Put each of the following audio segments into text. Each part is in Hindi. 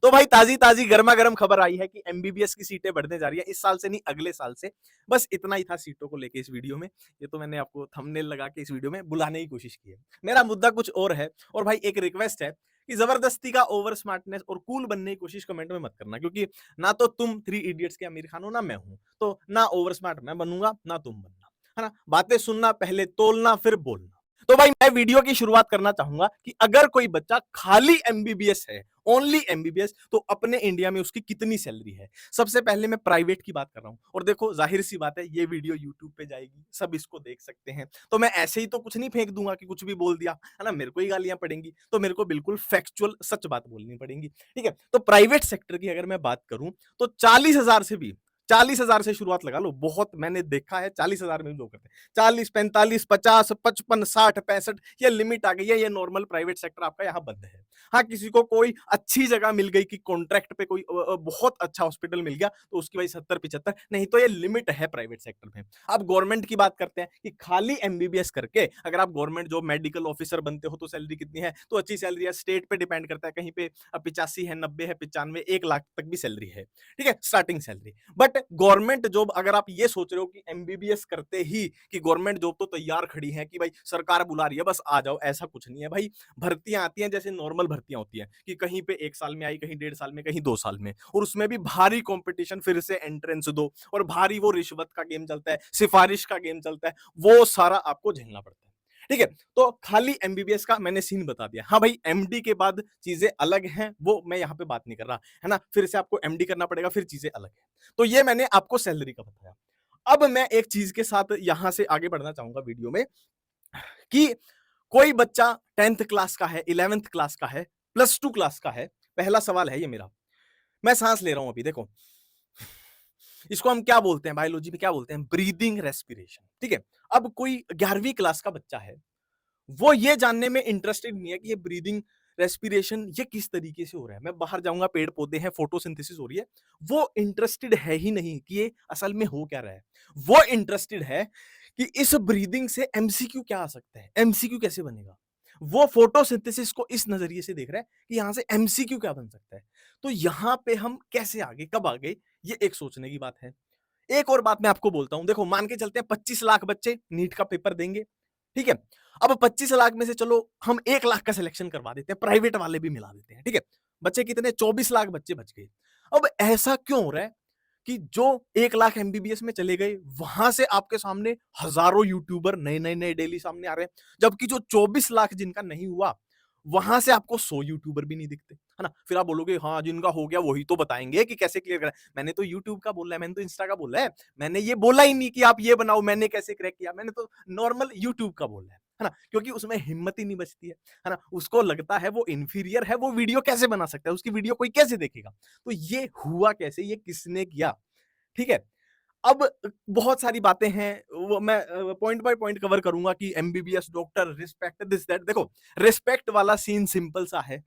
तो भाई ताजी ताजी गर्मा गर्म खबर आई है कि एमबीबीएस की सीटें बढ़ने जा रही है, इस साल से नहीं अगले साल से। बस इतना ही था सीटों को लेके इस वीडियो में। ये तो मैंने आपको थंबनेल लगा के इस वीडियो में बुलाने की कोशिश की है। मेरा मुद्दा कुछ और है। और भाई एक रिक्वेस्ट है कि जबरदस्ती का ओवर स्मार्टनेस और कूल बनने की कोशिश कमेंट में मत करना, क्योंकि ना तो तुम थ्री इडियट्स के आमिर खान हो ना मैं हूं, तो ना ओवर स्मार्ट मैं बनूंगा ना तुम बनना, है ना। बातें सुनना, पहले तोलना फिर बोलना। तो भाई मैं वीडियो की शुरुआत करना चाहूंगा कि अगर कोई बच्चा खाली एमबीबीएस है, ओनली एमबीबीएस, तो अपने इंडिया में उसकी कितनी सैलरी है। सबसे पहले मैं प्राइवेट की बात कर रहा हूं। और देखो जाहिर सी बात है, ये वीडियो यूट्यूब पे जाएगी, सब इसको देख सकते हैं, तो मैं ऐसे ही तो कुछ नहीं फेंक दूंगा कि कुछ भी बोल दिया, है ना। मेरे को ही गालियां पड़ेंगी, तो मेरे को बिल्कुल फैक्चुअल सच बात बोलनी पड़ेगी, ठीक है। तो प्राइवेट सेक्टर की अगर मैं बात करूं तो 40,000 से भी, 40,000 से शुरुआत लगा लो। बहुत मैंने देखा है 40,000 में लोग करते हैं। 40, 45, 50, 55, 60, 65, ये लिमिट आ गई है। ये नॉर्मल प्राइवेट सेक्टर आपका यहाँ बंद है। हाँ, किसी को कोई अच्छी जगह मिल गई कि कॉन्ट्रैक्ट पे कोई बहुत अच्छा हॉस्पिटल मिल गया, तो उसकी भाई 70, 75, नहीं तो ये लिमिट है प्राइवेट सेक्टर में। अब गवर्नमेंट की बात करते हैं कि खाली एमबीबीएस करके अगर आप गवर्नमेंट जॉब मेडिकल ऑफिसर बनते हो तो सैलरी कितनी है, तो अच्छी सैलरी है। स्टेट पे डिपेंड करता है, कहीं पे 85 है, 90 है, 95, 1 लाख तक भी सैलरी है, ठीक है, starting salary. But government job अगर आप ये सोच रहे हो कि एमबीबीएस करते ही कि गवर्नमेंट जॉब तो तैयार खड़ी है कि भाई सरकार बुला रही है बस आ जाओ, ऐसा कुछ नहीं है भाई। भर्तियां आती हैं जैसे नॉर्मल भर्तियां होती हैं कि कहीं पे 1 साल में आई, कहीं 1.5 साल में, कहीं 2 साल में, और उसमें भी भारी कंपटीशन, फिर से एंट्रेंस दो, और भारी वो रिश्वत का गेम चलता है, सिफारिश का गेम चलता है, वो सारा आपको झेलना पड़ता है, ठीक है। तो खाली एमबीबीएस का मैंने सीन बता दिया। हाँ भाई, एमडी के बाद चीजें अलग हैं, वो मैं यहाँ पे बात नहीं कर रहा, है ना। फिर से आपको एमडी करना पड़ेगा, फिर चीजें अलग है। तो ये मैंने आपको सैलरी का बताया। अब मैं एक चीज के साथ यहां से आगे बढ़ना चाहूंगा वीडियो में कि कोई बच्चा 10th क्लास का है, 11th क्लास का है, +2 क्लास का है। पहला सवाल है ये मेरा। मैं सांस ले रहा हूं अभी, देखो इसको हम क्या बोलते हैं, बायोलॉजी में क्या बोलते हैं, ब्रीदिंग रेस्पिरेशन, ठीक है। अब कोई 11वीं क्लास का बच्चा है, वो ये जानने में इंटरेस्टेड नहीं है कि ये ब्रीदिंग रेस्पिरेशन ये किस तरीके से हो रहा है। मैं बाहर जाऊंगा, पेड़ पौधे हैं, फोटोसिंथेसिस हो रही है, वो इंटरेस्टेड है ही नहीं कि ये असल में हो क्या रहा है। वो इंटरेस्टेड है कि इस ब्रीदिंग से एमसीक्यू क्या आ सकता है, एमसीक्यू कैसे बनेगा। वो फोटोसिंथेसिस को इस नजरिए से देख रहा है कि यहां से एमसीक्यू क्या बन सकता है। तो यहां पे हम कैसे आगे, कब आगे, ये एक सोचने की बात है। एक और बात मैं आपको बोलता हूं, देखो मान के चलते हैं 25 लाख बच्चे नीट का पेपर देंगे, ठीक है। अब 25 लाख में से चलो हम 1 लाख का सिलेक्शन करवा देते हैं, प्राइवेट वाले भी मिला देते हैं, ठीक है। बच्चे कितने, 24 लाख बच्चे बच गए। अब ऐसा क्यों हो रहा है कि जो 1 लाख एमबीबीएस में चले गए, वहां से आपके सामने हजारों यूट्यूबर नए नए नए डेली सामने आ रहे हैं, जबकि जो 24 लाख जिनका नहीं हुआ, वहां से आपको 100 यूट्यूबर भी नहीं दिखते, है ना। फिर आप बोलोगे हाँ जिनका हो गया वही तो बताएंगे कि कैसे क्लियर करें। मैंने तो यूट्यूब का बोला है, मैंने तो इंस्टा का बोला है, मैंने ये बोला ही नहीं कि आप ये बनाओ मैंने कैसे क्रैक किया, मैंने तो नॉर्मल यूट्यूब का बोला है ना। क्योंकि उसमें हिम्मत ही नहीं बचती है ना। उसको लगता है वो इंफीरियर है, वो वीडियो कैसे बना सकता है, उसकी वीडियो कोई कैसे देखेगा। तो ये हुआ कैसे, ये किसने किया, ठीक है। अब बहुत सारी बातें हैं, वो मैं पॉइंट बाय पॉइंट कवर करूंगा कि MBBS doctor, respect, this that. देखो रिस्पेक्ट वाला सीन सिंपल सा है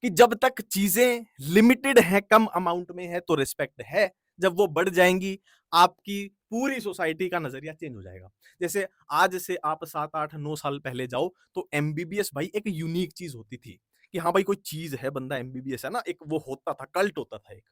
कि जब तक चीजें लिमिटेड है, कम अमाउंट में है, तो रिस्पेक्ट है। जब वो बढ़ जाएंगी, आपकी पूरी सोसाइटी का नजरिया चेंज हो जाएगा। जैसे आज से आप 7, 8, 9 साल पहले जाओ तो एमबीबीएस भाई एक यूनिक चीज होती थी कि हाँ भाई कोई चीज है, बंदा एमबीबीएस है ना, एक वो होता था, कल्ट होता था एक।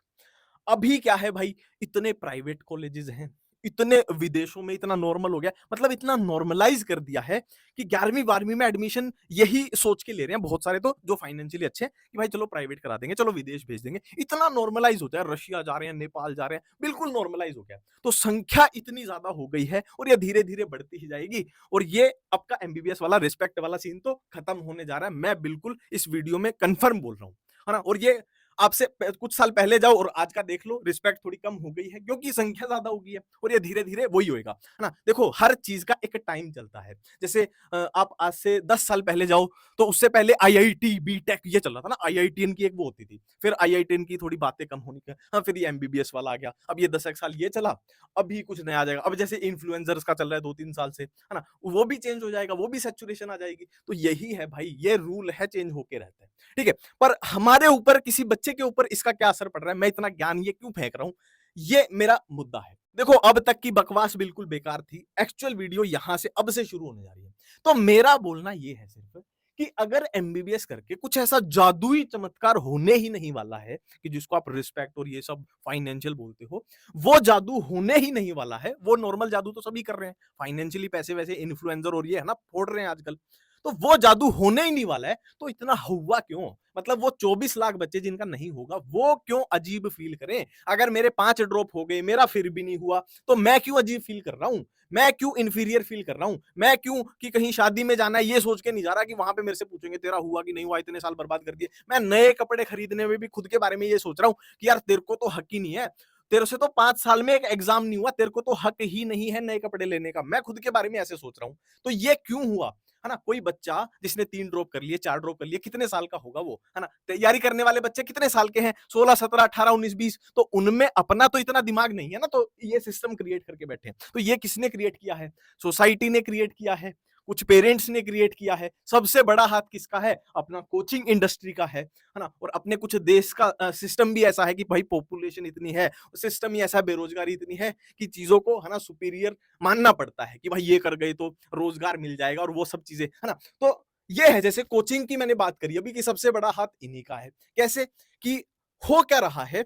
अभी क्या है भाई, इतने प्राइवेट कॉलेजेस हैं, इतने विदेशों में इतना नॉर्मल हो गया, मतलब इतना नॉर्मलाइज कर दिया है कि 11वीं 12वीं में एडमिशन यही सोच के ले रहे हैं बहुत सारे, तो जो फाइनेंशियली अच्छे कि भाई चलो प्राइवेट करा देंगे, चलो विदेश भेज देंगे। इतना नॉर्मलाइज होता है, रशिया जा रहे हैं, नेपाल जा रहे हैं, बिल्कुल नॉर्मलाइज हो गया। तो संख्या इतनी ज्यादा हो गई है और ये धीरे धीरे बढ़ती ही जाएगी। और ये आपका एमबीबीएस वाला रिस्पेक्ट वाला सीन तो खत्म होने जा रहा है, मैं बिल्कुल इस वीडियो में कंफर्म बोल रहा हूँ, है ना। और ये आपसे कुछ साल पहले जाओ और आज का देख लो, रिस्पेक्ट थोड़ी कम हो गई है क्योंकि संख्या ज्यादा हो गई है, और ये धीरे धीरे वही होएगा, है ना। देखो हर चीज का एक टाइम चलता है। जैसे आप आज से 10 साल पहले जाओ तो उससे पहले आईआईटी, बीटेक ये चल रहा था ना, आईआईटीएन की एक वो होती थी, फिर आईआईटीएन की थोड़ी बातें कम होनी का, हाँ फिर ये एमबीबीएस वाला आ गया, अब ये 10 एक साल ये चला, अभी कुछ नया आ जाएगा। अब जैसे इन्फ्लुएंसर्स का चल रहा है 2-3 साल से, है ना, वो भी चेंज हो जाएगा, वो भी सैचुरेशन आ जाएगी। तो यही है भाई, ये रूल है, चेंज होके रहता है, ठीक है। पर हमारे ऊपर, किसी बच्चे के ऊपर इसका क्या असर पड़ रहा है, मैं इतना ज्ञान ये क्यों फेंक रहा हूं, ये मेरा मुद्दा है। देखो अब तक की बकवास बिल्कुल बेकार थी, एक्चुअल वीडियो यहां से अब से शुरू होने जा रही है। तो मेरा बोलना ये है सिर्फ कि अगर एमबीबीएस करके कुछ ऐसा जादुई चमत्कार होने ही नहीं वाला है कि जिसको आप रिस्पेक्ट और ये सब फाइनेंशियल बोलते हो, वो जादू होने ही नहीं वाला है। वो नॉर्मल जादू तो सभी कर रहे हैं, फाइनेंशियली पैसे वैसे इन्फ्लुएंसर और ये है ना फोड़ रहे हैं आजकल। तो वो जादू होने ही नहीं वाला है, तो इतना हुआ क्यों? मतलब वो 24 लाख बच्चे जिनका नहीं होगा, वो क्यों अजीब फील करें? अगर मेरे 5 ड्रॉप हो गए, मेरा फिर भी नहीं हुआ, तो मैं क्यों अजीब फील कर रहा हूं? मैं क्यों इंफीरियर फील कर रहा हूं? मैं क्यों कि कहीं शादी में जाना है ये सोच के नहीं जा रहा कि वहां पे मेरे से पूछेंगे तेरा हुआ कि नहीं हुआ, इतने साल बर्बाद कर दिए। मैं नए कपड़े खरीदने में भी खुद के बारे में ये सोच रहा हूं कि यार तेरे को तो हक ही नहीं है, तेरे से तो 5 साल में एक एग्जाम नहीं हुआ, तेरे को तो हक ही नहीं है नए कपड़े लेने का। मैं खुद के बारे में ऐसे सोच रहा हूं। तो ये क्यों हुआ? है ना? कोई बच्चा जिसने 3 ड्रॉप कर लिए, 4 ड्रॉप कर लिए, कितने साल का होगा वो? है ना? तैयारी करने वाले बच्चे कितने साल के हैं? 16, 17, 18, 19, 20। तो उनमें अपना तो इतना दिमाग नहीं है ना, तो ये सिस्टम क्रिएट करके बैठे हैं। तो ये किसने क्रिएट किया है? सोसाइटी ने क्रिएट किया है, कुछ पेरेंट्स ने क्रिएट किया है। सबसे बड़ा हाथ किसका है? अपना कोचिंग इंडस्ट्री का है ना? और अपने कुछ देश का सिस्टम भी ऐसा है कि भाई पॉपुलेशन इतनी है, सिस्टम ही ऐसा, बेरोजगारी इतनी है कि चीजों को है ना सुपीरियर मानना पड़ता है कि भाई ये कर गए तो रोजगार मिल जाएगा और वो सब चीजें, है ना? तो ये है, जैसे कोचिंग की मैंने बात करी अभी कि सबसे बड़ा हाथ इन्हीं का है। कैसे कि हो क्या रहा है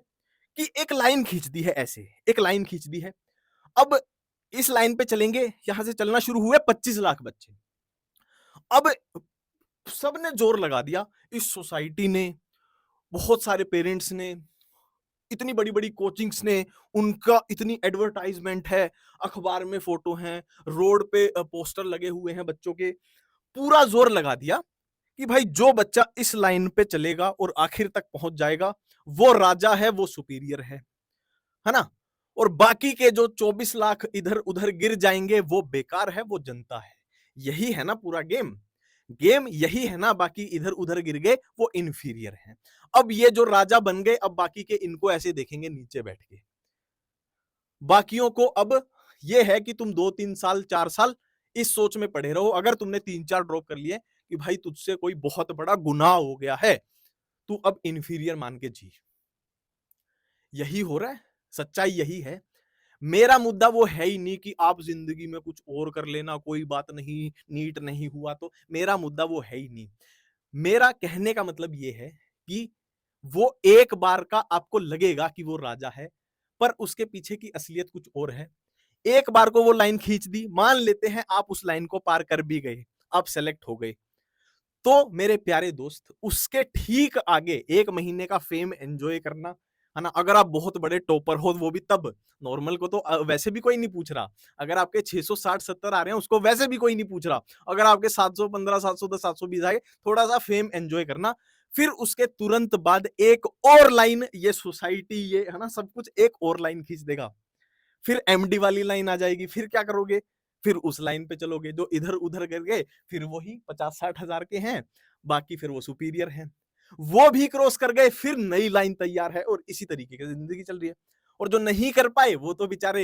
कि एक लाइन खींच दी है, ऐसे एक लाइन खींच दी है। अब इस लाइन पे चलेंगे, यहां से चलना शुरू हुए 25 लाख बच्चे। अब सबने जोर लगा दिया, इस सोसाइटी ने, बहुत सारे पेरेंट्स ने, इतनी बड़ी बड़ी कोचिंग्स ने, उनका इतनी एडवर्टाइजमेंट है, अखबार में फोटो हैं, रोड पे पोस्टर लगे हुए हैं बच्चों के, पूरा जोर लगा दिया कि भाई जो बच्चा इस लाइन पे चलेगा और आखिर तक पहुंच जाएगा, वो राजा है, वो सुपीरियर है ना? और बाकी के जो 24 लाख इधर उधर गिर जाएंगे, वो बेकार है, वो जनता है। यही है ना पूरा गेम। गेम यही है ना, बाकी इधर उधर गिर गए, वो इंफीरियर हैं। अब ये जो राजा बन गए, अब बाकी के इनको ऐसे देखेंगे नीचे बैठ के। बाकियों को अब ये है कि तुम 2-3 साल 4 साल इस सोच में पड़े रहो, अगर तुमने 3-4 ड्रॉप कर लिए कि भाई तुझसे कोई बहुत बड़ा गुनाह हो गया है, तू अब इंफीरियर मान के जी। यही हो रहा है, सच्चाई यही है। मेरा मुद्दा वो है ही नहीं कि आप जिंदगी में कुछ और कर लेना, कोई बात नहीं, नीट नहीं हुआ तो, मेरा मुद्दा वो है ही नहीं। मेरा कहने का मतलब ये है कि वो एक बार का आपको लगेगा कि वो राजा है, पर उसके पीछे की असलियत कुछ और है। एक बार को वो लाइन खींच दी, मान लेते हैं आप उस लाइन को पार कर भी गए, आप सेलेक्ट हो गए, तो मेरे प्यारे दोस्त, उसके ठीक आगे 1 महीने का फेम एंजॉय करना, है ना? अगर आप बहुत बड़े टॉपर हो, वो भी तब, नॉर्मल को तो वैसे भी कोई नहीं पूछ रहा। अगर आपके 660-70 आ रहे हैं, उसको वैसे भी कोई नहीं पूछ रहा। अगर आपके 715, 710, 720 आए, थोड़ा-सा फेम एंजॉय करना। फिर उसके तुरंत बाद एक और लाइन, ये सोसाइटी, ये है ना सब कुछ एक और लाइन खींच देगा। फिर एमडी वाली लाइन आ जाएगी, फिर क्या करोगे? फिर उस लाइन पे चलोगे, जो इधर-उधर गिर गए, फिर वही 50-60 हजार के हैं, बाकी फिर वो सुपीरियर हैं। वो भी क्रॉस कर गए, फिर नई लाइन तैयार है और इसी तरीके की जिंदगी चल रही है। और जो नहीं कर पाए, वो तो बेचारे,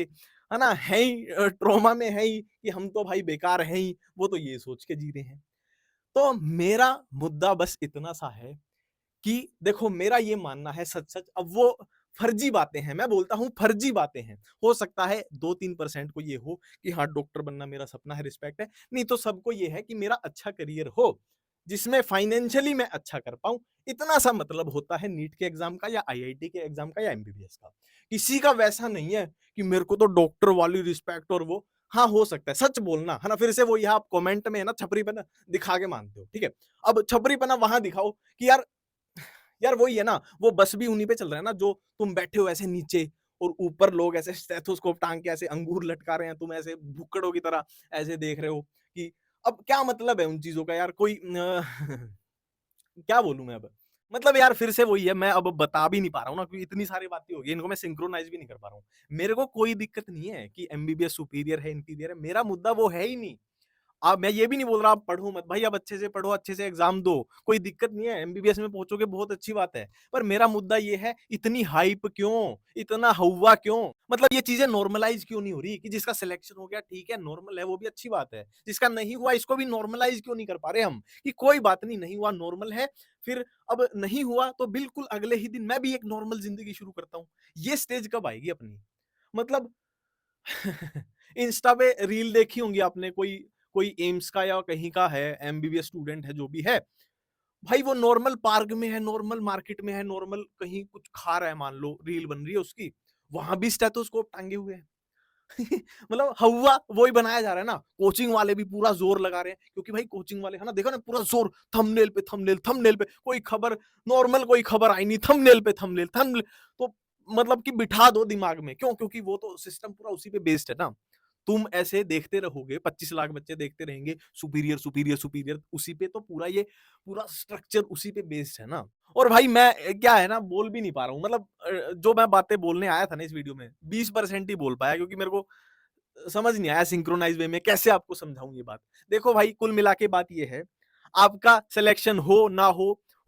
है ना, है ही ट्रॉमा में है ही कि हम तो भाई बेकार हैं ही, वो तो ये सोच के जी रहे हैं। तो मेरा मुद्दा बस इतना सा है कि देखो, मेरा ये मानना है सच-सच, अब वो फर्जी बातें हैं, मैं बोलता हूँ फर्जी बातें हैं। हो सकता है 2-3% को ये हो कि हाँ, डॉक्टर बनना मेरा सपना है, रिस्पेक्ट है। नहीं तो सबको ये है कि मेरा अच्छा करियर हो, जिसमें फाइनेंशियली मैं अच्छा कर पाऊँ। इतना सा मतलब होता है नीट के एग्ज़ाम का या आईआईटी के एग्ज़ाम का या एमबीबीएस का। किसी का वैसा नहीं है कि मेरे को तो डॉक्टर वाली रिस्पेक्ट और वो। हाँ, हो सकता है, सच बोलना, है ना? फिर से वो यहाँ आप कमेंट में है ना छपरीपना दिखा के मानते हो, ठीक है? अब छपरीपना वहाँ दिखाओ कि यार, यार वही है ना, वो बस भी उन्हीं पे चल रहा है ना, जो तुम बैठे हो ऐसे नीचे और ऊपर लोग ऐसे स्टेथोस्कोप टांग के ऐसे अंगूर लटका रहे हैं, तुम ऐसे भुक्कड़ों की तरह ऐसे देख रहे हो कि अब क्या मतलब है उन चीजों का यार, कोई क्या बोलूं मैं अब? मतलब यार फिर से वही है, मैं अब बता भी नहीं पा रहा हूँ ना, क्योंकि इतनी सारी बातें हो गई, इनको मैं सिंक्रोनाइज भी नहीं कर पा रहा हूँ। मेरे को कोई दिक्कत नहीं है कि एमबीबीएस सुपीरियर है, इंफीरियर है, मेरा मुद्दा वो है ही नहीं। अब मैं ये भी नहीं बोल रहा आप पढ़ो मत भाई, आप अच्छे से पढ़ो, अच्छे से एग्जाम दो, कोई दिक्कत नहीं है, एमबीबीएस में पहुंचोगे बहुत अच्छी बात है। पर मेरा मुद्दा ये है, इतनी हाइप क्यों, इतना हवा क्यों? मतलब ये चीजें नॉर्मलाइज क्यों नहीं हो रही कि जिसका सिलेक्शन हो गया ठीक है, नॉर्मल है, वो भी अच्छी बात है, जिसका नहीं हुआ इसको भी नॉर्मलाइज क्यों नहीं कर पा रहे हम कि कोई बात नहीं, नहीं हुआ, नॉर्मल है। फिर अब नहीं हुआ तो बिल्कुल अगले ही दिन मैं भी एक नॉर्मल जिंदगी शुरू करता हूँ। ये स्टेज कब आएगी अपनी? मतलब इंस्टा पे रील देखी होंगी आपने, कोई कोई एम्स का या कहीं का है, एमबीबीएस स्टूडेंट है, जो भी है, भाई वो नॉर्मल पार्क में है, नॉर्मल मार्केट में है, नॉर्मल कहीं कुछ खा रहा है, मान लो रील बन रही है उसकी, वहां भी स्टेथोस्कोप टांगे हुए हैं। मतलब हवा वही बनाया जा रहा है ना। कोचिंग वाले भी पूरा जोर लगा रहे हैं, क्योंकि भाई कोचिंग वाले है ना, देखो ना पूरा जोर, थंबनेल पे थंबनेल, थंबनेल पे, कोई खबर नॉर्मल कोई खबर आई नहीं, थंबनेल पे थंबनेल, थंबनेल। तो मतलब कि बिठा दो दिमाग में, क्यों? क्योंकि वो तो सिस्टम पूरा उसी पे बेस्ड है ना। तुम ऐसे देखते रहोगे, 25 लाख बच्चे देखते रहेंगे, सुपीरियर सुपीरियर सुपीरियर, उसी पे तो पूरा ये पूरा स्ट्रक्चर उसी पे बेस्ड है ना। और भाई मैं क्या है ना, बोल भी नहीं पा रहा हूँ, मतलब जो मैं बातें बोलने आया था ना इस वीडियो में, 20% ही बोल पाया, क्योंकि मेरे को समझ नहीं आया सिंक्रोनाइज वे में कैसे आपको समझाऊं ये बात। देखो भाई, कुल मिला के बात ये है, आपका सिलेक्शन हो ना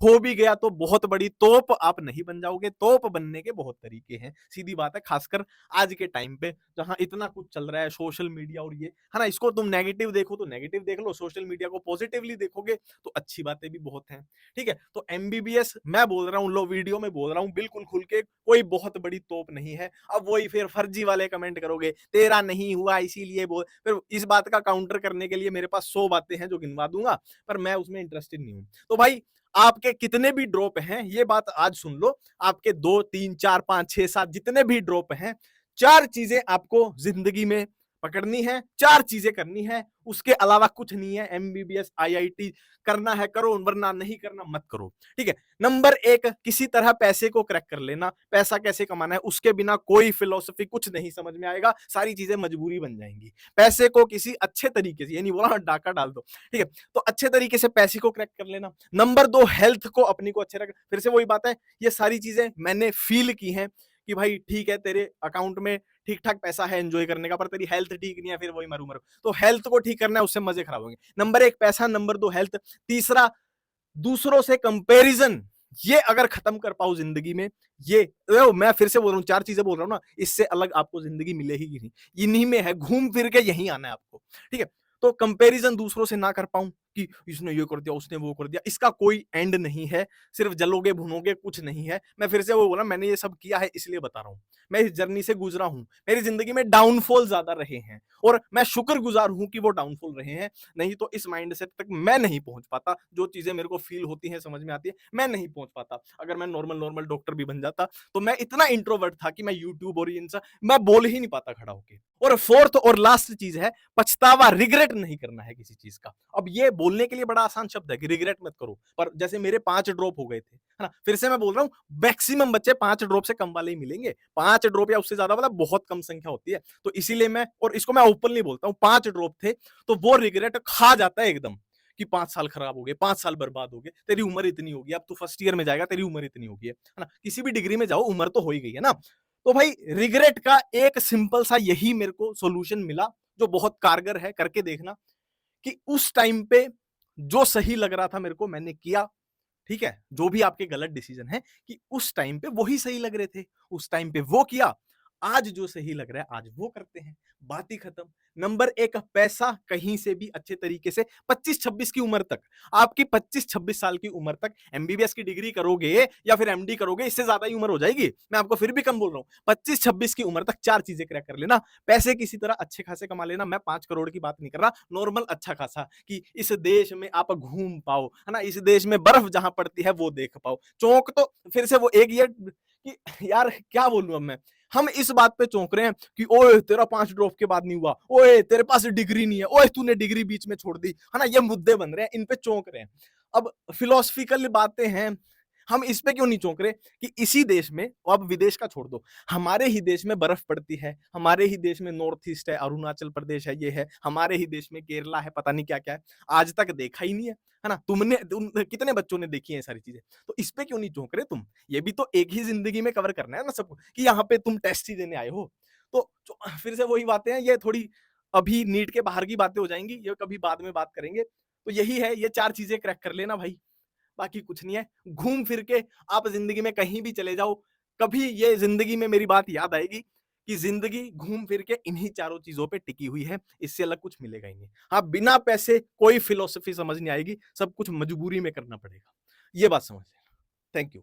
हो भी गया तो बहुत बड़ी तोप आप नहीं बन जाओगे। तोप बनने के बहुत तरीके हैं, सीधी बात है, खासकर आज के टाइम पे जहां इतना कुछ चल रहा है, सोशल मीडिया और ये है ना, इसको तुम नेगेटिव देखो तो नेगेटिव देख लो, सोशल मीडिया को पॉजिटिवली देखोगे तो अच्छी बातें भी बहुत हैं। ठीक है, तो एमबीबीएस मैं बोल रहा हूँ, लो वीडियो में बोल रहा हूँ बिल्कुल खुल के, कोई बहुत बड़ी तोप नहीं है। अब वही फिर फर्जी वाले कमेंट करोगे, तेरा नहीं हुआ इसीलिए बोल, फिर इस बात का काउंटर करने के लिए मेरे पास 100 बातें हैं जो गिनवा दूंगा, पर मैं उसमें इंटरेस्टेड नहीं हूं। तो भाई, आपके कितने भी ड्रॉप हैं, ये बात आज सुन लो, आपके 2 3 4 5 6 7 जितने भी ड्रॉप हैं, 4 चीजें आपको जिंदगी में पकड़नी है, 4 चीजें करनी है, उसके अलावा कुछ नहीं है। एमबीबीएस आईआईटी करना है करो, वरना नहीं करना मत करो। ठीक है, नंबर 1, किसी तरह पैसे को क्रैक कर लेना। पैसा कैसे कमाना है, उसके बिना कोई फिलोसफी कुछ नहीं समझ में आएगा, सारी चीजें मजबूरी बन जाएंगी। पैसे को किसी अच्छे तरीके से, ये नहीं बोला डाका डाल दो, ठीक है, तो अच्छे तरीके से पैसे को क्रैक कर लेना। नंबर 2, हेल्थ को अपनी को अच्छे रख, फिर से वही बात है, ये सारी चीजें मैंने फील की हैं कि भाई ठीक है, तेरे अकाउंट में ठीक ठाक पैसा है एंजॉय करने का, पर तेरी हेल्थ ठीक नहीं है, फिर वही मरू मरू। तो हेल्थ को ठीक करना है, उससे मजे खराब होंगे। नंबर 1 पैसा, नंबर 2 हेल्थ, तीसरा दूसरों से कंपैरिजन, ये अगर खत्म कर पाओ जिंदगी में, ये मैं फिर से बोल रहा हूँ, 4 चीजें बोल रहा हूँ ना, इससे अलग आपको जिंदगी मिलेगी ही नहीं, इन्हीं में है, घूम फिर के यहीं आना है आपको। ठीक है, तो कंपैरिजन दूसरों से ना कर पाऊं कि इसने ये कर दिया, उसने वो कर दिया, इसका कोई एंड नहीं है, सिर्फ जलोगे भुनोगे, कुछ नहीं है। मैं फिर से वो बोला, मैंने ये सब किया है इसलिए बता रहा हूं, मैं इस जर्नी से गुजरा हूं, मेरी जिंदगी में डाउनफॉल ज्यादा रहे हैं, और मैं शुक्रगुजार हूं कि वो डाउनफॉल रहे हैं, नहीं तो इस माइंडसेट तक मैं नहीं पहुंच पाता। जो चीजें मेरे को फील होती हैं, समझ में आती है, मैं नहीं पहुंच पाता। अगर मैं नॉर्मल नॉर्मल डॉक्टर भी बन जाता, तो मैं इतना इंट्रोवर्ट था कि मैं यूट्यूब और इन सब मैं बोल ही नहीं पाता खड़ा होके। और फोर्थ और लास्ट चीज है, पछतावा, रिग्रेट नहीं करना है किसी चीज का। अब ये बोलने के लिए बड़ा आसान शब्द है कि रिग्रेट मत करो, पर जैसे मेरे 5 ड्रॉप हो गए थे, है ना, फिर से मैं बोल रहा हूँ, मैक्सिमम बच्चे 5 ड्रॉप से कम वाले ही मिलेंगे। 5 ड्रॉप या उससे ज्यादा वाला बहुत कम संख्या होती है। तो इसीलिए मैं, और इसको मैं ओपनली बोलता हूँ, 5 ड्रॉप थे, तो वो रिग्रेट खा जाता है एकदम, कि 5 साल खराब हो गए, 5 साल बर्बाद हो गए, तेरी उम्र इतनी होगी, अब तू फर्स्ट ईयर में जाएगा, तेरी उम्र इतनी होगी, है ना, किसी भी डिग्री में जाओ, उम्र तो हो ही गई है ना। तो भाई, रिग्रेट का एक सिंपल सा यही मेरे को सॉल्यूशन मिला, जो बहुत कारगर है, करके देखना, कि उस टाइम पे जो सही लग रहा था मेरे को, मैंने किया। ठीक है, जो भी आपके गलत डिसीजन है, कि उस टाइम पे वही सही लग रहे थे, उस टाइम पे वो किया। आज जो सही लग रहा है, आज वो करते हैं, बात ही खत्म। नंबर 1, पैसा कहीं से भी अच्छे तरीके से 25-26 की उम्र तक, आपकी 25-26 साल की उम्र तक एमबीबीएस की डिग्री करोगे या फिर एमडी करोगे, इससे ज्यादा ही उम्र हो जाएगी, मैं आपको फिर भी कम बोल रहा हूं। 25-26 की उम्र तक 4 चीजें क्रैक कर लेना। पैसे किसी तरह अच्छे खासे कमा लेना, मैं 5 करोड़ की बात नहीं कर रहा, नॉर्मल अच्छा खासा, कि इस देश में आप घूम पाओ, है ना, इस देश में बर्फ जहां पड़ती है वो देख पाओ। चौंक तो फिर से वो एक ये कि यार क्या बोलूं अब मैं, हम इस बात पे चौंक रहे हैं कि ओए तेरा 5 ड्रॉप के बाद नहीं हुआ, ओए तेरे पास डिग्री नहीं है, ओए तूने डिग्री बीच में छोड़ दी, है ना, ये मुद्दे बन रहे हैं, इन पे चौंक रहे हैं। अब फिलोसफिकल बातें हैं, हम इस पे क्यों नहीं चौंक रहे कि इसी देश में, अब विदेश का छोड़ दो, हमारे ही देश में बर्फ पड़ती है, हमारे ही देश में नॉर्थ ईस्ट है, अरुणाचल प्रदेश है, ये है, हमारे ही देश में केरला है, पता नहीं क्या क्या है, आज तक देखा ही नहीं है ना, कितने बच्चों ने देखी है सारी चीजें, तो इस पे क्यों नहीं चौंक रहे तुम? ये भी तो एक ही जिंदगी में कवर करना है ना सबको, कि यहाँ पे तुम टेस्ट ही देने आए हो। तो फिर से वही बातें हैं, ये थोड़ी अभी नीट के बाहर की बातें हो जाएंगी, ये कभी बाद में बात करेंगे। तो यही है, ये 4 चीजें क्रैक कर लेना भाई, बाकी कुछ नहीं है। घूम फिर के आप जिंदगी में कहीं भी चले जाओ, कभी ये जिंदगी में मेरी बात याद आएगी कि जिंदगी घूम फिर के इन्हीं चारों चीजों पे टिकी हुई है, इससे अलग कुछ मिलेगा ही नहीं। हाँ, बिना पैसे कोई फिलोसफी समझ नहीं आएगी, सब कुछ मजबूरी में करना पड़ेगा, ये बात समझ लेना। Thank you.